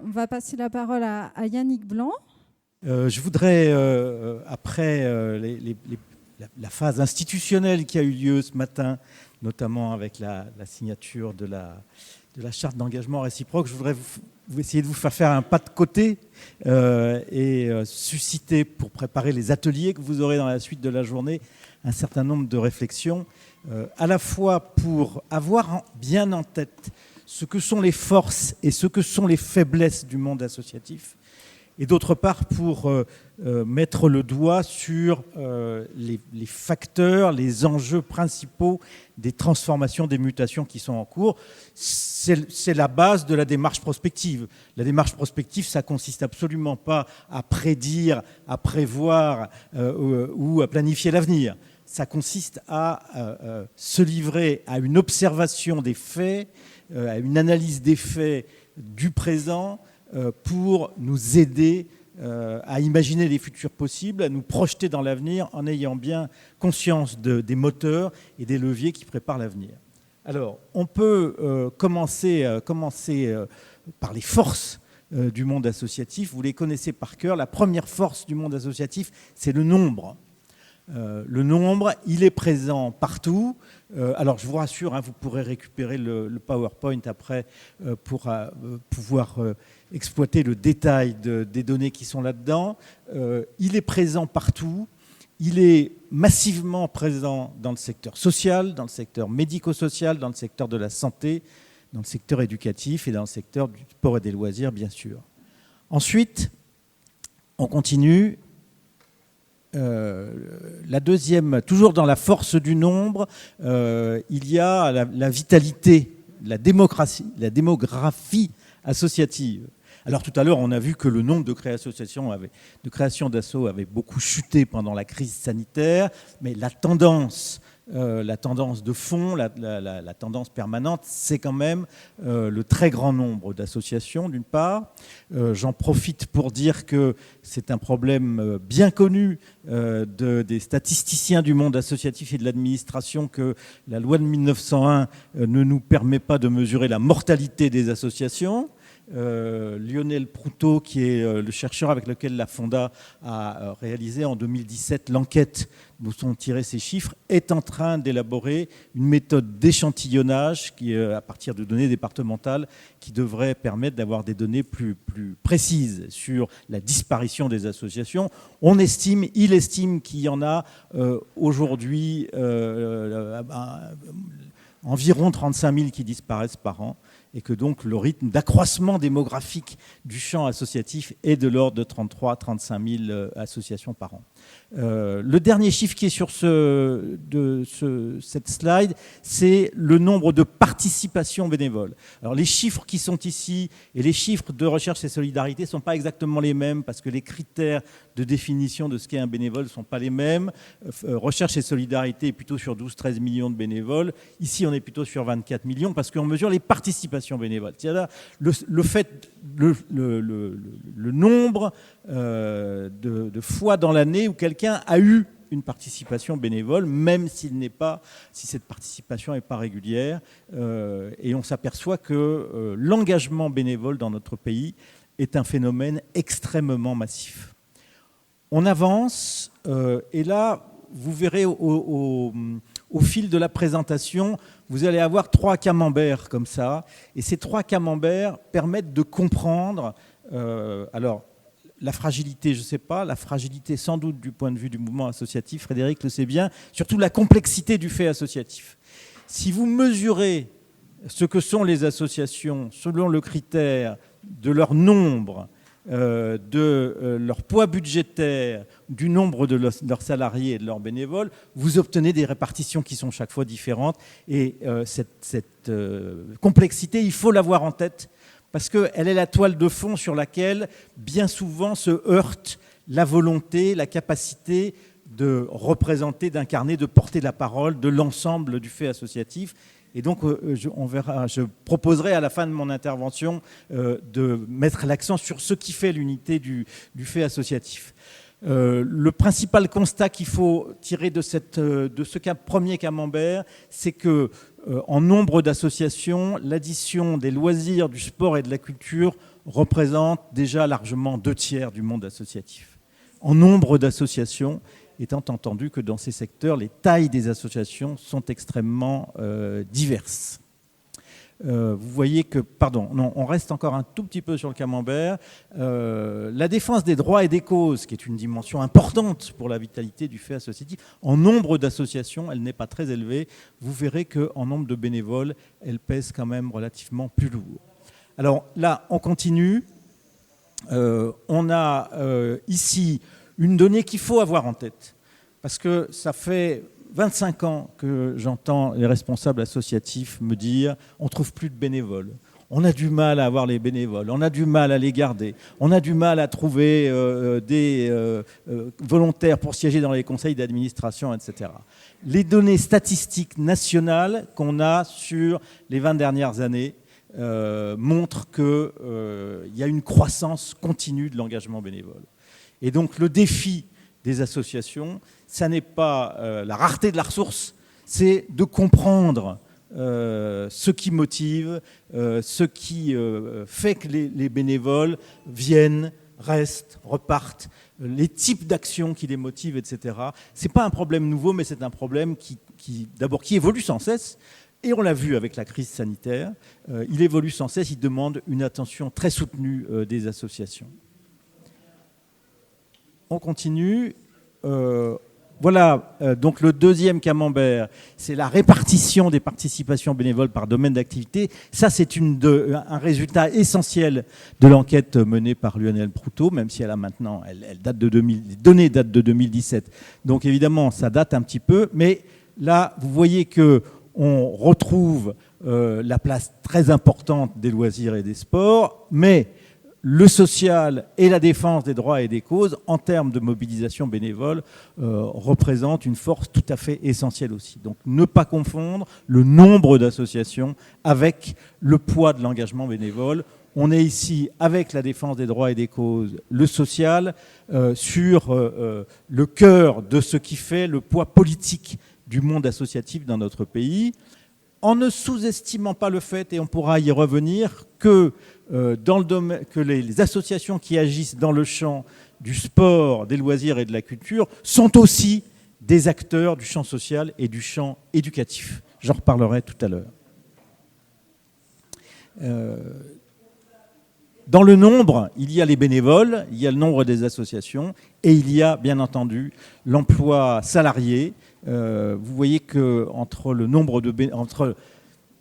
On va passer la parole à Yannick Blanc. Je voudrais, après la phase institutionnelle qui a eu lieu ce matin, notamment avec la signature de la charte d'engagement réciproque, je voudrais essayer de vous faire un pas de côté et susciter, pour préparer les ateliers que vous aurez dans la suite de la journée, un certain nombre de réflexions, à la fois pour avoir bien en tête ce que sont les forces et ce que sont les faiblesses du monde associatif, et d'autre part pour mettre le doigt sur les facteurs, les enjeux principaux des transformations, des mutations qui sont en cours. C'est la base de la démarche prospective. La démarche prospective, ça consiste absolument pas à prédire, à prévoir ou à planifier l'avenir. Ça consiste à se livrer à une observation des faits, à une analyse des faits du présent, pour nous aider à imaginer les futurs possibles, à nous projeter dans l'avenir en ayant bien conscience des moteurs et des leviers qui préparent l'avenir. Alors, on peut commencer par les forces du monde associatif. Vous les connaissez par cœur. La première force du monde associatif, c'est le nombre. Le nombre, il est présent partout. Alors, je vous rassure, hein, vous pourrez récupérer le PowerPoint après pour pouvoir exploiter le détail des données qui sont là-dedans. Il est présent partout. Il est massivement présent dans le secteur social, dans le secteur médico-social, dans le secteur de la santé, dans le secteur éducatif et dans le secteur du sport et des loisirs, bien sûr. Ensuite, on continue. La deuxième, toujours dans la force du nombre, il y a la vitalité, la démographie associative. Alors tout à l'heure, on a vu que le nombre de créations d'assauts avait beaucoup chuté pendant la crise sanitaire, mais la tendance de fond, la tendance permanente, c'est quand même le très grand nombre d'associations, d'une part. J'en profite pour dire que c'est un problème bien connu des statisticiens du monde associatif et de l'administration, que la loi de 1901 ne nous permet pas de mesurer la mortalité des associations. Lionel Proutot, qui est le chercheur avec lequel la Fonda a réalisé en 2017 l'enquête d'où sont tirés ces chiffres, est en train d'élaborer une méthode d'échantillonnage qui, à partir de données départementales, qui devrait permettre d'avoir des données plus précises sur la disparition des associations. Il estime qu'il y en a aujourd'hui environ 35 000 qui disparaissent par an, et que donc le rythme d'accroissement démographique du champ associatif est de l'ordre de 33 000 à 35 000 associations par an. Le dernier chiffre qui est sur cette slide, c'est le nombre de participations bénévoles. Alors les chiffres qui sont ici et les chiffres de Recherche et Solidarité ne sont pas exactement les mêmes, parce que les critères de définition de ce qu'est un bénévole ne sont pas les mêmes. Recherche et Solidarité est plutôt sur 12-13 millions de bénévoles. Ici, on est plutôt sur 24 millions, parce qu'on mesure les participations bénévoles. C'est-à-dire le nombre de fois dans l'année où quelqu'un a eu une participation bénévole, même si cette participation n'est pas régulière. Et on s'aperçoit que l'engagement bénévole dans notre pays est un phénomène extrêmement massif. On avance, et là, vous verrez au fil de la présentation, vous allez avoir 3 camemberts comme ça, et ces 3 camemberts permettent de comprendre, alors, la fragilité, je ne sais pas, la fragilité sans doute du point de vue du mouvement associatif, Frédéric le sait bien, surtout la complexité du fait associatif. Si vous mesurez ce que sont les associations selon le critère de leur nombre, de leur poids budgétaire, du nombre de leurs salariés et de leurs bénévoles, vous obtenez des répartitions qui sont chaque fois différentes. Et cette complexité, il faut l'avoir en tête, parce qu'elle est la toile de fond sur laquelle, bien souvent, se heurte la volonté, la capacité de représenter, d'incarner, de porter la parole de l'ensemble du fait associatif. Et donc, je proposerai à la fin de mon intervention de mettre l'accent sur ce qui fait l'unité du fait associatif. Le principal constat qu'il faut tirer de ce premier camembert, c'est que en nombre d'associations, l'addition des loisirs, du sport et de la culture représente déjà largement 2/3 du monde associatif. En nombre d'associations, étant entendu que dans ces secteurs, les tailles des associations sont extrêmement diverses. Vous voyez que, pardon, non, on reste encore un tout petit peu sur le camembert. La défense des droits et des causes, qui est une dimension importante pour la vitalité du fait associatif, en nombre d'associations, elle n'est pas très élevée. Vous verrez qu'en nombre de bénévoles, elle pèse quand même relativement plus lourd. Alors là, on continue. On a ici une donnée qu'il faut avoir en tête, parce que ça fait 25 ans que j'entends les responsables associatifs me dire on ne trouve plus de bénévoles, on a du mal à avoir les bénévoles, on a du mal à les garder, on a du mal à trouver des volontaires pour siéger dans les conseils d'administration, etc. Les données statistiques nationales qu'on a sur les 20 dernières années montrent qu'il y a une croissance continue de l'engagement bénévole. Et donc le défi des associations, ça n'est pas la rareté de la ressource, c'est de comprendre ce qui motive, ce qui fait que les bénévoles viennent, restent, repartent, les types d'actions qui les motivent, etc. Ce n'est pas un problème nouveau, mais c'est un problème qui évolue sans cesse. Et on l'a vu avec la crise sanitaire, il évolue sans cesse, il demande une attention très soutenue des associations. On continue. Voilà, donc le deuxième camembert, c'est la répartition des participations bénévoles par domaine d'activité. Ça, c'est un résultat essentiel de l'enquête menée par Lionel Proutot, même si elle a maintenant, elle date de les données datent de 2017. Donc évidemment, ça date un petit peu, mais là, vous voyez qu'on retrouve la place très importante des loisirs et des sports, mais le social et la défense des droits et des causes, en termes de mobilisation bénévole, représentent une force tout à fait essentielle aussi. Donc ne pas confondre le nombre d'associations avec le poids de l'engagement bénévole. On est ici, avec la défense des droits et des causes, le social, sur le cœur de ce qui fait le poids politique du monde associatif dans notre pays, en ne sous-estimant pas le fait, et on pourra y revenir, que dans le domaine, que les associations qui agissent dans le champ du sport, des loisirs et de la culture sont aussi des acteurs du champ social et du champ éducatif. J'en reparlerai tout à l'heure. Dans le nombre, il y a les bénévoles, il y a le nombre des associations et il y a bien entendu l'emploi salarié. Vous voyez que entre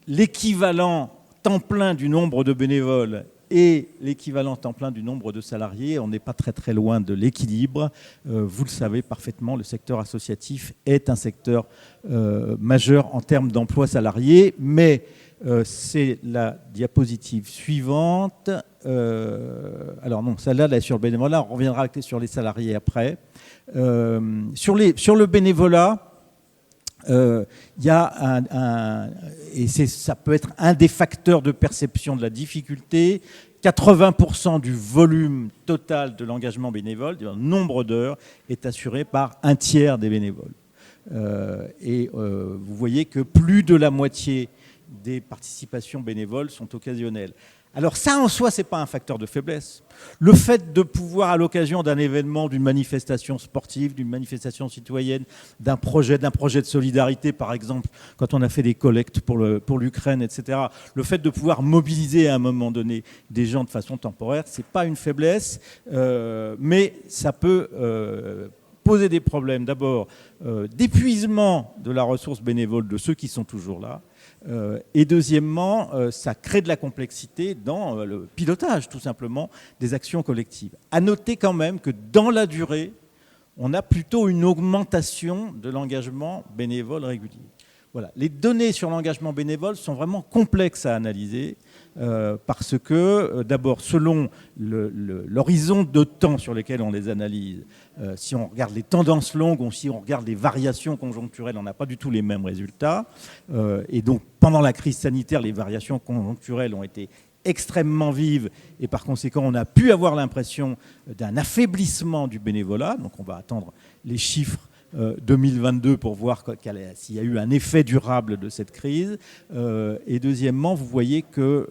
l'équivalent temps plein du nombre de bénévoles et l'équivalent temps plein du nombre de salariés, on n'est pas très très loin de l'équilibre. Vous le savez parfaitement, le secteur associatif est un secteur majeur en termes d'emploi salarié, mais c'est la diapositive suivante. Alors non, celle-là là, sur le bénévolat, on reviendra sur les salariés après. Sur le bénévolat, il y a et ça peut être un des facteurs de perception de la difficulté. 80% du volume total de l'engagement bénévole, du nombre d'heures, est assuré par un tiers des bénévoles. Vous voyez que plus de la moitié des participations bénévoles sont occasionnelles. Alors ça, en soi, ce n'est pas un facteur de faiblesse. Le fait de pouvoir, à l'occasion d'un événement, d'une manifestation sportive, d'une manifestation citoyenne, d'un projet de solidarité, par exemple, quand on a fait des collectes pour l'Ukraine, etc., le fait de pouvoir mobiliser à un moment donné des gens de façon temporaire, ce n'est pas une faiblesse, mais ça peut poser des problèmes, d'abord, d'épuisement de la ressource bénévole de ceux qui sont toujours là, et deuxièmement, ça crée de la complexité dans le pilotage, tout simplement, des actions collectives. À noter quand même que dans la durée, on a plutôt une augmentation de l'engagement bénévole régulier. Voilà. Les données sur l'engagement bénévole sont vraiment complexes à analyser parce que, d'abord, selon l'horizon de temps sur lequel on les analyse, si on regarde les tendances longues ou si on regarde les variations conjoncturelles, on n'a pas du tout les mêmes résultats. Et donc, pendant la crise sanitaire, les variations conjoncturelles ont été extrêmement vives et par conséquent, on a pu avoir l'impression d'un affaiblissement du bénévolat. Donc, on va attendre les chiffres 2022 pour voir s'il y a eu un effet durable de cette crise. Et deuxièmement, vous voyez que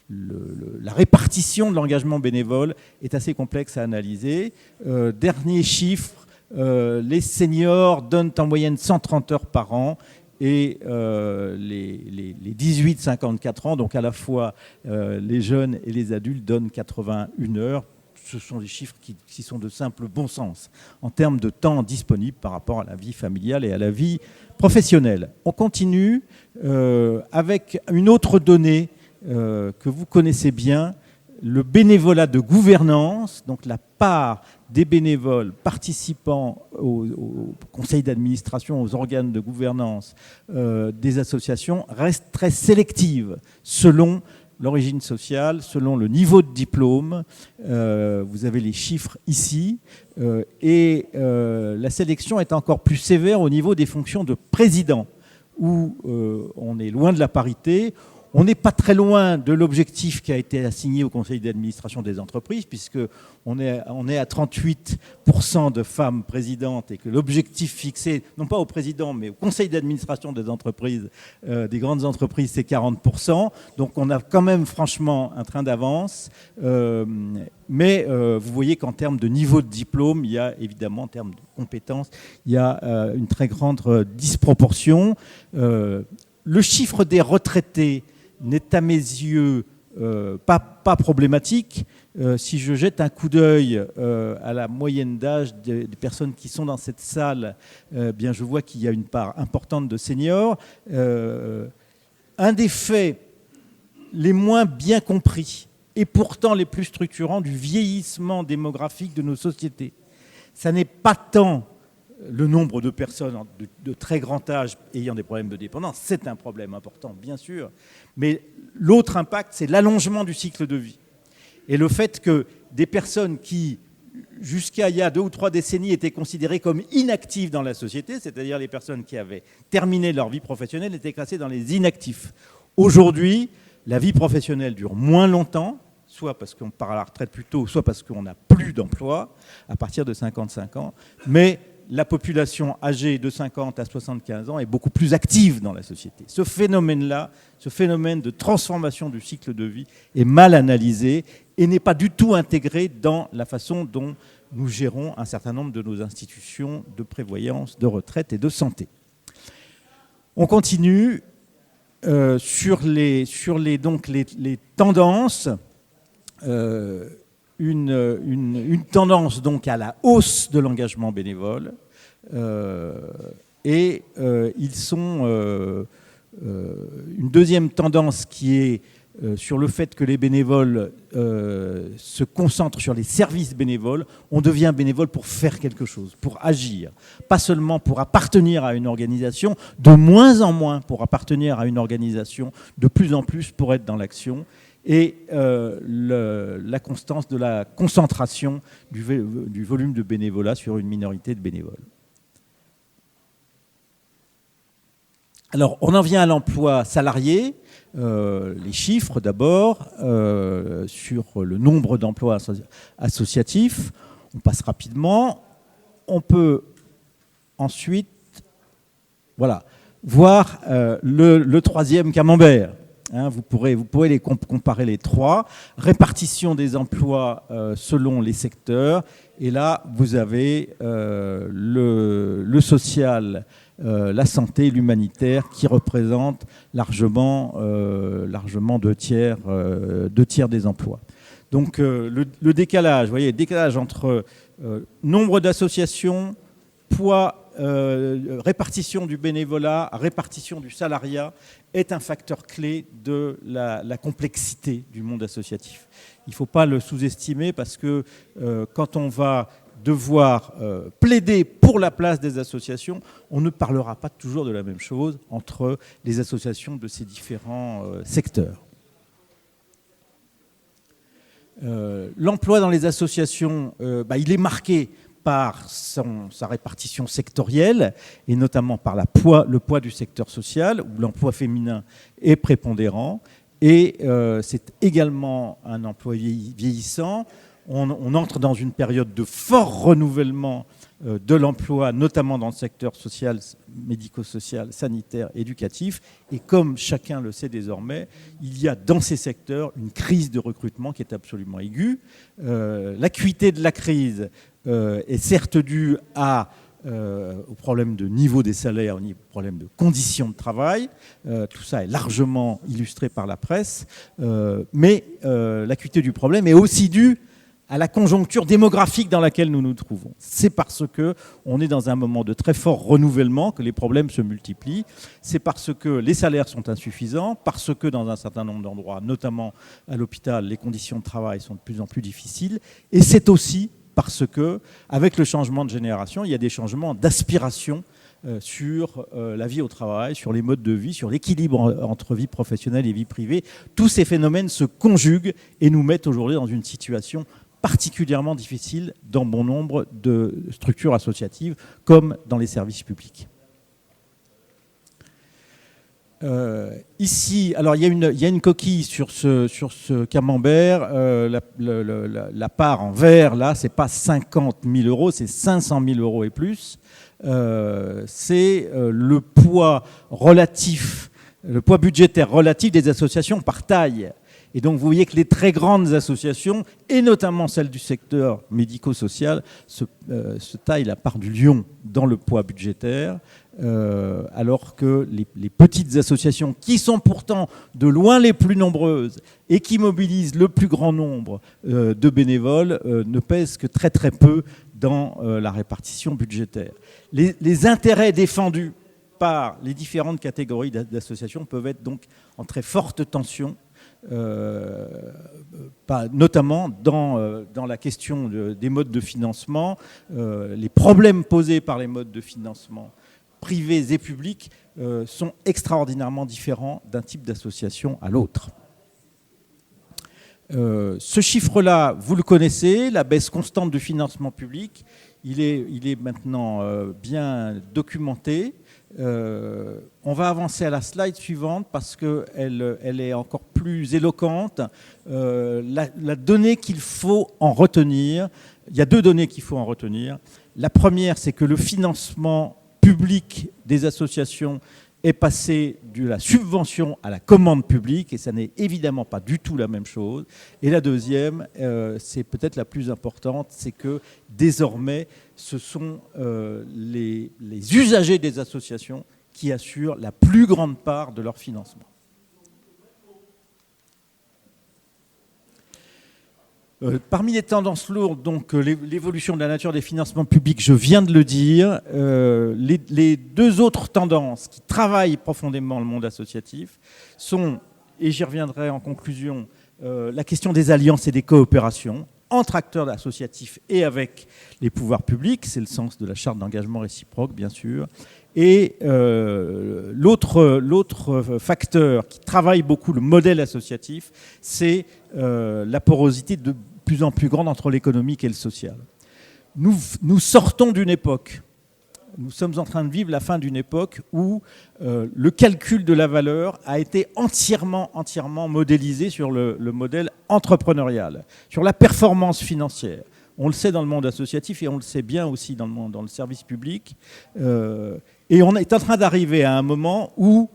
la répartition de l'engagement bénévole est assez complexe à analyser. Dernier chiffre, les seniors donnent en moyenne 130 heures par an et les 18-54 ans, donc à la fois les jeunes et les adultes, donnent 81 heures. Ce sont des chiffres qui sont de simple bon sens en termes de temps disponible par rapport à la vie familiale et à la vie professionnelle. On continue avec une autre donnée que vous connaissez bien, le bénévolat de gouvernance, donc la part des bénévoles participant au conseil d'administration, aux organes de gouvernance des associations, reste très sélective selon l'origine sociale, selon le niveau de diplôme. Vous avez les chiffres ici. Et la sélection est encore plus sévère au niveau des fonctions de président, où on est loin de la parité. On n'est pas très loin de l'objectif qui a été assigné au conseil d'administration des entreprises, puisqu'on est à 38% de femmes présidentes et que l'objectif fixé, non pas au président, mais au conseil d'administration des entreprises, des grandes entreprises, c'est 40%. Donc on a quand même franchement un train d'avance. Mais vous voyez qu'en termes de niveau de diplôme, il y a évidemment, en termes de compétences, il y a une très grande disproportion. Le chiffre des retraités n'est à mes yeux pas problématique. Si je jette un coup d'œil à la moyenne d'âge des personnes qui sont dans cette salle, bien je vois qu'il y a une part importante de seniors. Un des faits les moins bien compris et pourtant les plus structurants du vieillissement démographique de nos sociétés, ça n'est pas tant le nombre de personnes de très grand âge ayant des problèmes de dépendance, c'est un problème important, bien sûr, mais l'autre impact, c'est l'allongement du cycle de vie. Et le fait que des personnes qui, jusqu'à il y a 2 ou 3 décennies, étaient considérées comme inactives dans la société, c'est-à-dire les personnes qui avaient terminé leur vie professionnelle, étaient classées dans les inactifs. Aujourd'hui, la vie professionnelle dure moins longtemps, soit parce qu'on part à la retraite plus tôt, soit parce qu'on n'a plus d'emploi à partir de 55 ans, mais la population âgée de 50 à 75 ans est beaucoup plus active dans la société. Ce phénomène-là, ce phénomène de transformation du cycle de vie est mal analysé et n'est pas du tout intégré dans la façon dont nous gérons un certain nombre de nos institutions de prévoyance, de retraite et de santé. On continue sur les tendances. Une tendance donc à la hausse de l'engagement bénévole et ils sont une deuxième tendance qui est sur le fait que les bénévoles se concentrent sur les services bénévoles. On devient bénévole pour faire quelque chose, pour agir, pas seulement pour appartenir à une organisation, de moins en moins pour appartenir à une organisation, de plus en plus pour être dans l'action. Et la constance de la concentration du volume de bénévolat sur une minorité de bénévoles. Alors, on en vient à l'emploi salarié. Les chiffres d'abord, sur le nombre d'emplois associatifs. On passe rapidement. On peut ensuite voir le troisième camembert. Vous pourrez les comparer les trois. Répartition des emplois selon les secteurs. Et là, vous avez le social, la santé, l'humanitaire, qui représentent largement 2 tiers des emplois. Donc le décalage, vous voyez, décalage entre nombre d'associations, poids, répartition du bénévolat, répartition du salariat est un facteur clé de la complexité du monde associatif. Il ne faut pas le sous-estimer parce que quand on va devoir plaider pour la place des associations, on ne parlera pas toujours de la même chose entre les associations de ces différents secteurs. L'emploi dans les associations, il est marqué par sa répartition sectorielle et notamment par le poids du secteur social où l'emploi féminin est prépondérant et c'est également un emploi vieillissant. On entre dans une période de fort renouvellement de l'emploi, notamment dans le secteur social, médico-social, sanitaire, éducatif. Et comme chacun le sait désormais, il y a dans ces secteurs une crise de recrutement qui est absolument aiguë. L'acuité de la crise est certes due au problème de niveau des salaires, au problème de conditions de travail. Tout ça est largement illustré par la presse. Mais l'acuité du problème est aussi due à la conjoncture démographique dans laquelle nous nous trouvons. C'est parce qu'on est dans un moment de très fort renouvellement que les problèmes se multiplient. C'est parce que les salaires sont insuffisants, parce que dans un certain nombre d'endroits, notamment à l'hôpital, les conditions de travail sont de plus en plus difficiles. Et c'est aussi parce que, avec le changement de génération, il y a des changements d'aspiration sur la vie au travail, sur les modes de vie, sur l'équilibre entre vie professionnelle et vie privée. Tous ces phénomènes se conjuguent et nous mettent aujourd'hui dans une situation particulièrement difficile dans bon nombre de structures associatives, comme dans les services publics. Ici, alors il y a une coquille sur ce camembert. La part en vert, là, c'est pas 50 000 euros, c'est 500 000 euros et plus. C'est le poids relatif, le poids budgétaire relatif des associations par taille. Et donc vous voyez que les très grandes associations, et notamment celles du secteur médico-social, se taillent la part du lion dans le poids budgétaire, alors que les petites associations, qui sont pourtant de loin les plus nombreuses et qui mobilisent le plus grand nombre de bénévoles, ne pèsent que très très peu dans la répartition budgétaire. Les intérêts défendus par les différentes catégories d'associations peuvent être donc en très forte tension, notamment dans la question des modes de financement. Les problèmes posés par les modes de financement privés et publics sont extraordinairement différents d'un type d'association à l'autre. Ce chiffre-là, vous le connaissez, la baisse constante du financement public, il est maintenant bien documenté. On va avancer à la slide suivante parce qu'elle est encore plus éloquente. La donnée qu'il faut en retenir, il y a deux données qu'il faut en retenir. La première, c'est que le financement public des associations est passé de la subvention à la commande publique, et ça n'est évidemment pas du tout la même chose. Et la deuxième, c'est peut-être la plus importante, c'est que désormais, ce sont les usagers des associations qui assurent la plus grande part de leur financement. Parmi les tendances lourdes, donc l'évolution de la nature des financements publics, je viens de le dire. Les deux autres tendances qui travaillent profondément le monde associatif sont, et j'y reviendrai en conclusion, la question des alliances et des coopérations entre acteurs associatifs et avec les pouvoirs publics. C'est le sens de la charte d'engagement réciproque, bien sûr. Et l'autre facteur qui travaille beaucoup le modèle associatif, c'est la porosité de plus en plus grande entre l'économique et le social. Nous sortons d'une époque, nous sommes en train de vivre la fin d'une époque où le calcul de la valeur a été entièrement modélisé sur le modèle entrepreneurial, sur la performance financière. On le sait dans le monde associatif et on le sait bien aussi dans le service public. Et on est en train d'arriver à un moment où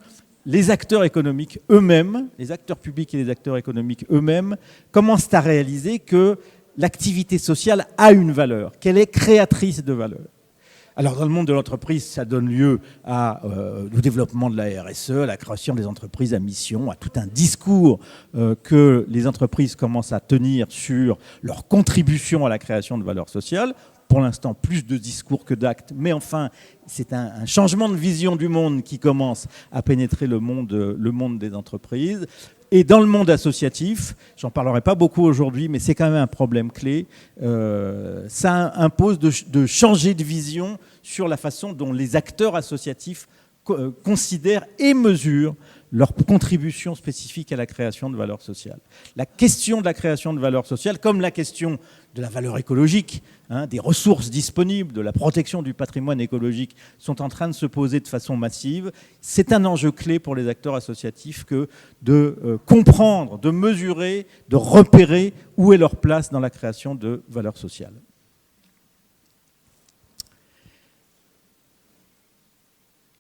les acteurs économiques eux-mêmes, les acteurs publics et les acteurs économiques eux-mêmes, commencent à réaliser que l'activité sociale a une valeur, qu'elle est créatrice de valeur. Alors dans le monde de l'entreprise, ça donne lieu au développement de la RSE, à la création des entreprises à mission, à tout un discours que les entreprises commencent à tenir sur leur contribution à la création de valeur sociale. Pour l'instant, plus de discours que d'actes, mais enfin, c'est un changement de vision du monde qui commence à pénétrer le monde des entreprises. Et dans le monde associatif, j'en parlerai pas beaucoup aujourd'hui, mais c'est quand même un problème clé. Ça impose de changer de vision sur la façon dont les acteurs associatifs considèrent et mesurent leur contribution spécifique à la création de valeur sociale. La question de la création de valeur sociale, comme la question de la valeur écologique, des ressources disponibles, de la protection du patrimoine écologique, sont en train de se poser de façon massive. C'est un enjeu clé pour les acteurs associatifs que de comprendre, de mesurer, de repérer où est leur place dans la création de valeur sociale.